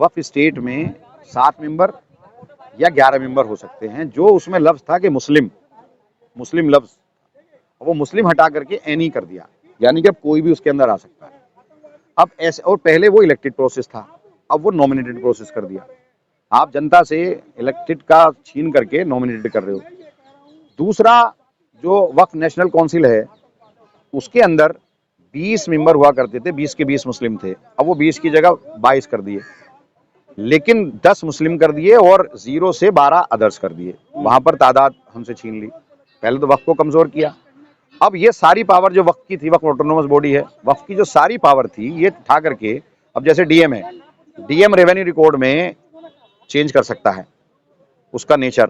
वक्फ state में 7 member या 11 member हो सकते हैं। जो उसमें लफ्ज था कि मुस्लिम लफ्ज, वो मुस्लिम हटा करके एनी कर दिया, यानी कि अब कोई भी उसके अंदर आ सकता है। अब ऐसे, और पहले वो इलेक्टेड प्रोसेस था, अब वो नॉमिनेटेड प्रोसेस कर दिया। आप जनता से इलेक्टेड का छीन करके नॉमिनेटेड कर रहे हो। दूसरा, जो वक्फ नेशनल काउंसिल है उसके अंदर 20 मेंबर हुआ करते थे, 20 के 20 मुस्लिम थे, अब वो 20 की जगह 22 कर दिए, लेकिन 10 मुस्लिम कर दिए और 0 से 12 अदर्स कर दिए। वहां पर तादाद हमसे छीन ली। पहले तो वक्फ को कमजोर किया। अब ये सारी पावर जो वक्फ की थी, वक्फ ऑटोनोमस बॉडी है, वक्फ की जो सारी पावर थी ये उठा करके, अब जैसे डीएम है, डीएम रेवेन्यू रिकॉर्ड में चेंज कर सकता है उसका नेचर।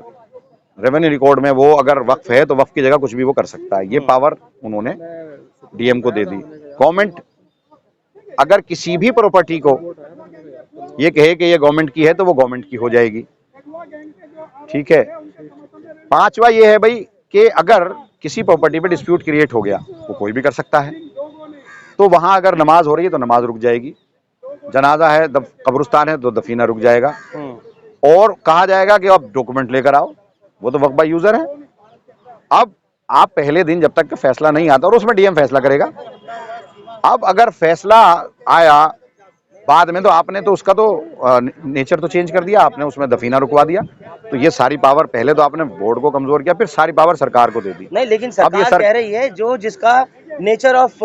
रेवेन्यू रिकॉर्ड में वो अगर वक्फ है तो वक्फ की जगह कुछ भी वो कर सकता है। ये पावर उन्होंने डीएम को दे दी। गवर्नमेंट अगर किसी भी प्रॉपर्टी को ये कहे कि ये गवर्नमेंट की है तो वो गवर्नमेंट की हो जाएगी, ठीक है। पांचवा ये है भाई कि अगर किसी प्रॉपर्टी पे डिस्प्यूट क्रिएट हो गया, वो कोई भी कर सकता है, तो वहां अगर नमाज हो रही है तो नमाज रुक जाएगी, जनाजा है, कब्रिस्तान है तो दफीना रुक जाएगा, और कहा जाएगा कि आप डॉक्यूमेंट लेकर आओ, वो तो वक्फ बाय यूजर है। अब आप पहले दिन जब तक का फैसला नहीं आता, और उसमें डीएम फैसला करेगा। अब अगर फैसला आया बाद में, तो आपने तो उसका तो नेचर तो चेंज कर दिया, आपने उसमें दफीना रुकवा दिया। तो ये सारी पावर, पहले तो आपने बोर्ड को कमजोर किया, फिर सारी पावर सरकार को दे दी। नहीं, लेकिन सरकार कह रही है जो जिसका नेचर ऑफ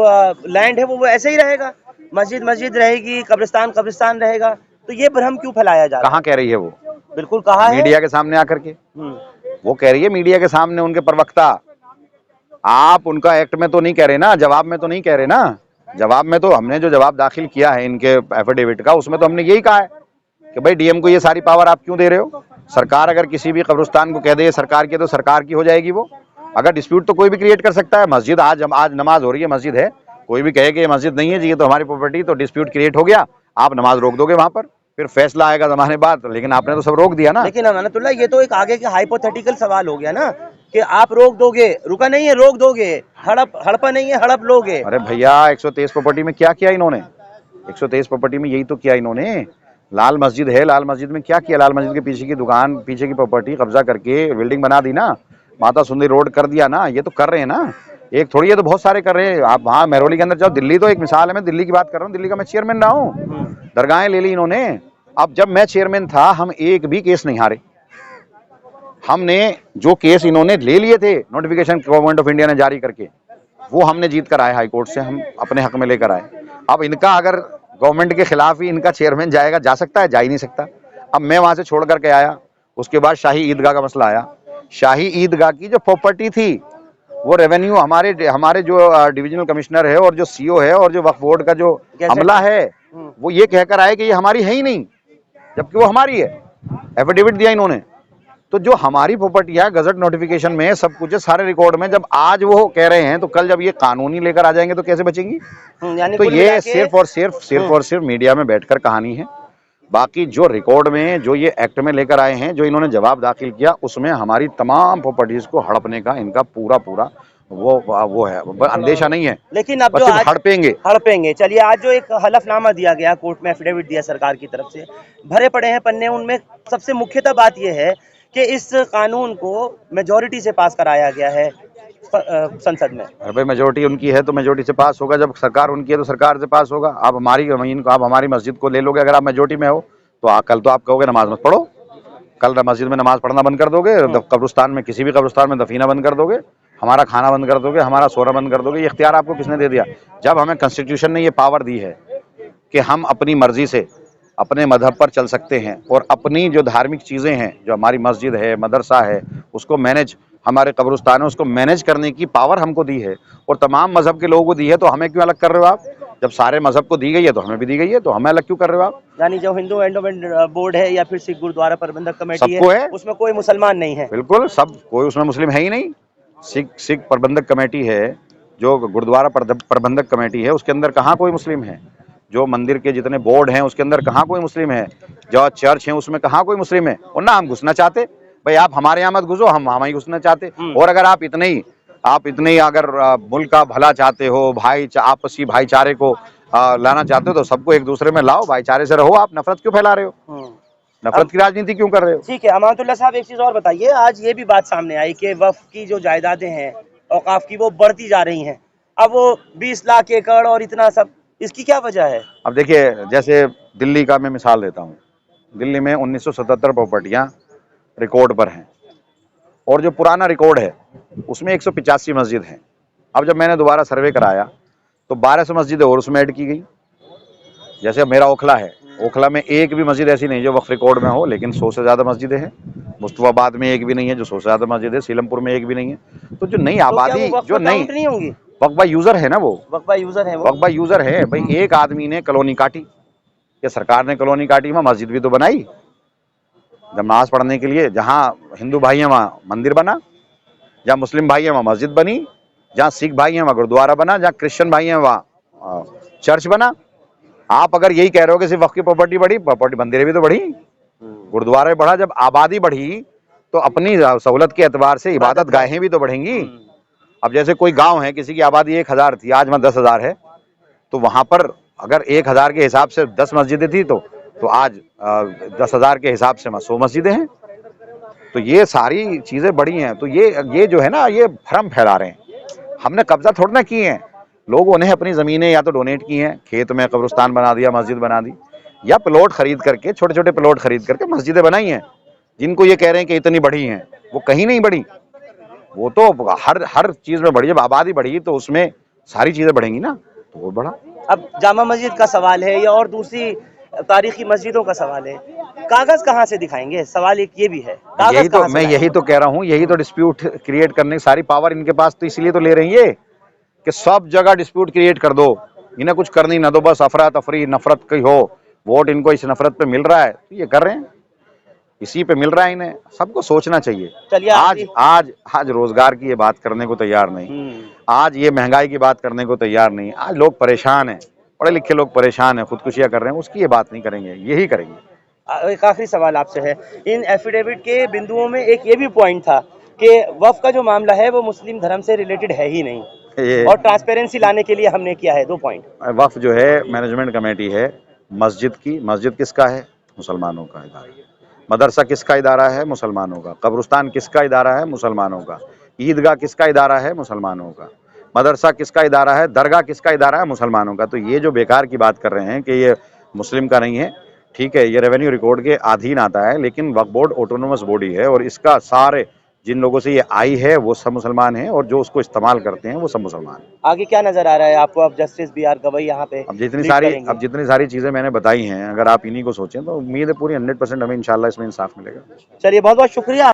लैंड है वो ऐसे ही रहेगा, मस्जिद रहेगी, कब्रिस्तान रहेगा। तो ये भ्रम क्यों फैलाया जा रहा है? कहाँ कह रही है वो? बिल्कुल कहा है, मीडिया के सामने आकर के वो कह रही है, मीडिया के सामने उनके प्रवक्ता। आप उनका एक्ट में तो नहीं कह रहे ना, जवाब में तो नहीं कह रहे ना। जवाब में तो हमने जो जवाब दाखिल किया है इनके एफिडेविट का, उसमें तो हमने यही कहा है कि भाई डीएम को ये सारी पावर आप क्यों दे रहे हो। सरकार अगर किसी भी कब्रिस्तान को कह दे सरकार की, तो सरकार की हो जाएगी वो। अगर डिस्प्यूट तो कोई भी क्रिएट कर सकता है। मस्जिद आज नमाज हो रही है, मस्जिद है, कोई भी कहे कि ये मस्जिद नहीं है जी, ये तो हमारी प्रॉपर्टी, तो डिस्प्यूट क्रिएट हो गया, आप नमाज रोक दोगे वहां पर, फिर फैसला आएगा जमाने बाद, लेकिन आपने तो सब रोक दिया ना। लेकिन अमानतुल्लाह, ये तो एक आगे के हाइपोथेटिकल सवाल हो गया ना कि आप रोक दोगे, रुका नहीं है रोक दोगे, हड़पा नहीं है हड़प लोगे। अरे भैया, 123 प्रॉपर्टी में क्या किया इन्होंने? 123 प्रॉपर्टी में यही तो किया इन्होंने। लाल मस्जिद है, लाल मस्जिद में क्या किया? लाल मस्जिद के पीछे की दुकान, पीछे की प्रॉपर्टी कब्जा करके बिल्डिंग बना दी ना, माता सुंदरी रोड कर दिया ना। ये तो कर रहे हैं ना, एक थोड़ी है, तो बहुत सारे कर रहे हैं। आप वहाँ महरौली के अंदर जाओ, दिल्ली तो एक मिसाल है, मैं दिल्ली की बात कर रहा हूँ, दिल्ली का मैं चेयरमैन रहा हूँ, दरगाहें ले ली इन्होंने। अब जब मैं चेयरमैन था, हम एक भी केस नहीं हारे। हमने जो केस इन्होंने ले लिए थे, नोटिफिकेशन गवर्नमेंट ऑफ इंडिया ने जारी करके, वो हमने जीत कर आए हाई कोर्ट से, हम अपने हक में लेकर आए। अब इनका अगर गवर्नमेंट के खिलाफ ही इनका चेयरमैन जाएगा, जा सकता है? जा ही नहीं सकता। अब मैं वहां से छोड़ करके आया, उसके बाद शाही ईदगाह का मसला आया। शाही ईदगाह की जो प्रॉपर्टी थी, वो रेवेन्यू हमारे जो डिविजनल कमिश्नर है और जो सीओ है और जो वक्फ बोर्ड का जो अमला है, वो ये कहकर आए कि ये हमारी है ही नहीं, जबकि वो हमारी है। एफिडेविट दिया इन्होंने। तो जो हमारी प्रॉपर्टी है, गजट नोटिफिकेशन में सब कुछ है, सारे रिकॉर्ड में, जब आज वो कह रहे हैं तो कल जब ये कानूनी लेकर आ जाएंगे तो कैसे बचेंगी? तो ये सिर्फ और सिर्फ मीडिया में बैठकर कहानी है। बाकी जो रिकॉर्ड में, जो ये एक्ट में लेकर आए हैं, जो इन्होंने जवाब दाखिल किया, उसमें हमारी तमाम प्रॉपर्टीज को हड़पने का इनका पूरा वो है, अंदेशा नहीं है। लेकिन अब जो आज हड़पेंगे, चलिए, आज जो एक हलफनामा दिया गया कोर्ट में, एफिडेविट दिया सरकार की तरफ से, भरे पड़े हैं पन्ने। उनमें सबसे मुख्यतः बात यह है कि इस कानून को मेजॉरिटी से पास कराया गया है संसद में। अरे भाई, मेजोरिटी उनकी है तो मेजोरिटी से पास होगा, जब सरकार उनकी है तो सरकार से पास होगा। आप हमारी मस्जिद को ले लोगे, अगर आप मेजोरिटी में हो तो कल तो आप कहोगे नमाज मत पढ़ो, कल मस्जिद में नमाज पढ़ना बंद कर दोगे, कब्रिस्तान में, किसी भी कब्रिस्तान में दफीना बंद कर दोगे, हमारा खाना बंद कर दोगे, हमारा सोना बंद कर दोगे। ये इख्तियार आपको किसने दे दिया? जब हमें कॉन्स्टिट्यूशन ने ये पावर दी है कि हम अपनी मर्जी से अपने मजहब पर चल सकते हैं, और अपनी जो धार्मिक चीज़ें हैं, जो हमारी मस्जिद है, मदरसा है, उसको मैनेज, हमारे कब्रिस्तान है, उसको मैनेज करने की पावर हमको दी है, और तमाम मजहब के लोगों को दी है। तो हमें क्यों अलग कर रहे हो आप? जब सारे मजहब को दी गई है तो हमें भी दी गई है, तो हमें अलग क्यों कर रहे हो आप? यानी जो हिंदू एंडोमेंट बोर्ड है या फिर सिख गुरुद्वारा प्रबंधक कमेटी है, उसमें कोई मुसलमान नहीं है। बिल्कुल, सब, कोई उसमें मुस्लिम है ही नहीं। सिख प्रबंधक कमेटी है, जो गुरुद्वारा प्रबंधक कमेटी है, उसके अंदर कहाँ कोई मुस्लिम है? जो मंदिर के जितने बोर्ड हैं उसके अंदर कहाँ कोई मुस्लिम है? जो चर्च है उसमें कहाँ कोई मुस्लिम है? और ना हम घुसना चाहते। भाई, आप हमारे यहाँ मत घुसो, हम वहाँ ही घुसना चाहते। और अगर आप इतने ही अगर मुल्क का भला चाहते हो, आपसी भाईचारे को लाना चाहते हो तो सबको एक दूसरे में लाओ, भाईचारे से रहो। आप नफरत क्यों फैला रहे हो? नफरत की राजनीति क्यों कर रहे हो? ठीक है, अमानतुल्लाह साहब एक चीज और बताइए, आज ये भी बात सामने आई कि वक्फ की जो जायदादें हैं औकाफ की वो बढ़ती जा रही हैं, अब वो 20 लाख एकड़ और इतना सब, इसकी क्या वजह है? अब देखिए, जैसे दिल्ली का मैं मिसाल देता हूँ। दिल्ली में 1977 प्रॉपर्टियां रिकॉर्ड पर हैं और जो पुराना रिकॉर्ड है उसमें 185 मस्जिद हैं। अब जब मैंने दोबारा सर्वे कराया तो 1200 मस्जिदें और उसमें ऐड की गई। जैसे अब मेरा ओखला है, ओखला में एक भी मस्जिद ऐसी नहीं जो वक्फ रिकॉर्ड में हो, लेकिन 100 से ज़्यादा मस्जिदें हैं। मुस्तफाबाद में एक भी नहीं है जो 100 से ज़्यादा मस्जिद है। सीलमपुर में एक भी नहीं है। तो जो नई आबादी, जो नई नहीं होंगी, वक्फ बाय यूज़र है ना, वो वक्फ बाय यूजर है, वक्फ बाय यूज़र है। भाई एक आदमी ने कॉलोनी काटी या सरकार ने कॉलोनी काटी, वहाँ मस्जिद भी तो बनाई। जब नमाज पढ़ने के लिए जहाँ हिंदू भाई हैं वहाँ मंदिर बना, जहाँ मुस्लिम भाई हैं वहाँ मस्जिद बनी, जहाँ सिख भाई हैं वहाँ गुरुद्वारा बना, जहाँ क्रिश्चियन भाई हैं वहाँ चर्च बना। आप अगर यही कह रहे हो कि सिर्फ वक्फ की प्रॉपर्टी बढ़ी, प्रॉपर्टी मंदिरें भी तो बढ़ी, गुरुद्वारा भी बढ़ा। जब आबादी बढ़ी तो अपनी सहूलत के एतबार से इबादत गाहें भी तो बढ़ेंगी। अब जैसे कोई गांव है, किसी की आबादी 1000 थी, आज वहाँ 10,000 है, तो वहां पर अगर 1000 के हिसाब से 10 मस्जिदें थी तो आज 10,000 के हिसाब से 100 मस्जिदें हैं। तो ये सारी चीजें बड़ी हैं। तो ये जो है ना, ये भ्रम फैला रहे हैं। हमने कब्जा थोड़ा ना किए हैं, लोगों ने अपनी जमीनें या तो डोनेट की हैं, खेत में कब्रिस्तान बना दिया, मस्जिद बना दी, या प्लॉट खरीद करके, छोटे छोटे प्लॉट खरीद करके मस्जिदें बनाई हैं। जिनको ये कह रहे हैं कि इतनी बढ़ी हैं, वो कहीं नहीं बढ़ी। वो तो हर चीज में बढ़ी। जब आबादी बढ़ी तो उसमें सारी चीजें बढ़ेंगी ना, तो वो बढ़ा। अब जामा मस्जिद का सवाल है या और दूसरी तारीखी मस्जिदों का सवाल है, कागज कहाँ से दिखाएंगे? सवाल एक ये भी है, यही तो मैं यही तो कह रहा हूँ, यही तो डिस्प्यूट क्रिएट करने की सारी पावर इनके पास तो इसलिए तो ले रही है कि सब जगह डिस्प्यूट क्रिएट कर दो। इन्हें कुछ करनी ना दो, बस अफरा तफरी नफरत की हो, वोट इनको इस नफरत पे मिल रहा है तो ये कर रहे हैं, इसी पे मिल रहा है इन्हें। सबको सोचना चाहिए। चलिए, आज रोजगार की ये बात करने को तैयार नहीं, आज ये महंगाई की बात करने को तैयार नहीं। आज लोग परेशान हैं, पढ़े लिखे लोग परेशान हैं, खुदकुशियां कर रहे हैं, उसकी ये बात नहीं करेंगे, यही करेंगे। एक आखिरी सवाल आपसे है, इन एफिडेविट के बिंदुओं में एक ये भी पॉइंट था कि वक्फ का जो मामला है वो मुस्लिम धर्म से रिलेटेड है ही नहीं, और ट्रांसपेरेंसी लाने के लिए हमने किया है 2 पॉइंट। वक्फ जो है मैनेजमेंट कमेटी है मस्जिद की। मस्जिद किसका है? मुसलमानों का इदारा। मदरसा किसका इदारा है? मुसलमानों का। कब्रिस्तान किसका इदारा है? मुसलमानों का। ईदगाह किसका इदारा है? मुसलमानों का। मदरसा किसका इदारा है? दरगाह किसका इदारा है? मुसलमानों का। तो ये जो बेकार की बात कर रहे हैं कि ये मुस्लिम का नहीं है, ठीक है, ये रेवेन्यू रिकॉर्ड के अधीन आता है, लेकिन वक्फ बोर्ड ऑटोनोमस बॉडी है और इसका सारे जिन लोगों से ये आई है वो सब मुसलमान हैं और जो उसको इस्तेमाल करते हैं वो सब मुसलमान हैं। आगे क्या नजर आ रहा है आपको? अब जस्टिस BR गवई यहाँ पे अब जितनी सारी चीजें मैंने बताई हैं, अगर आप इन्हीं को सोचें तो उम्मीद है पूरी 100% हमें इंशाल्लाह इसमें इंसाफ मिलेगा। चलिए, बहुत बहुत शुक्रिया।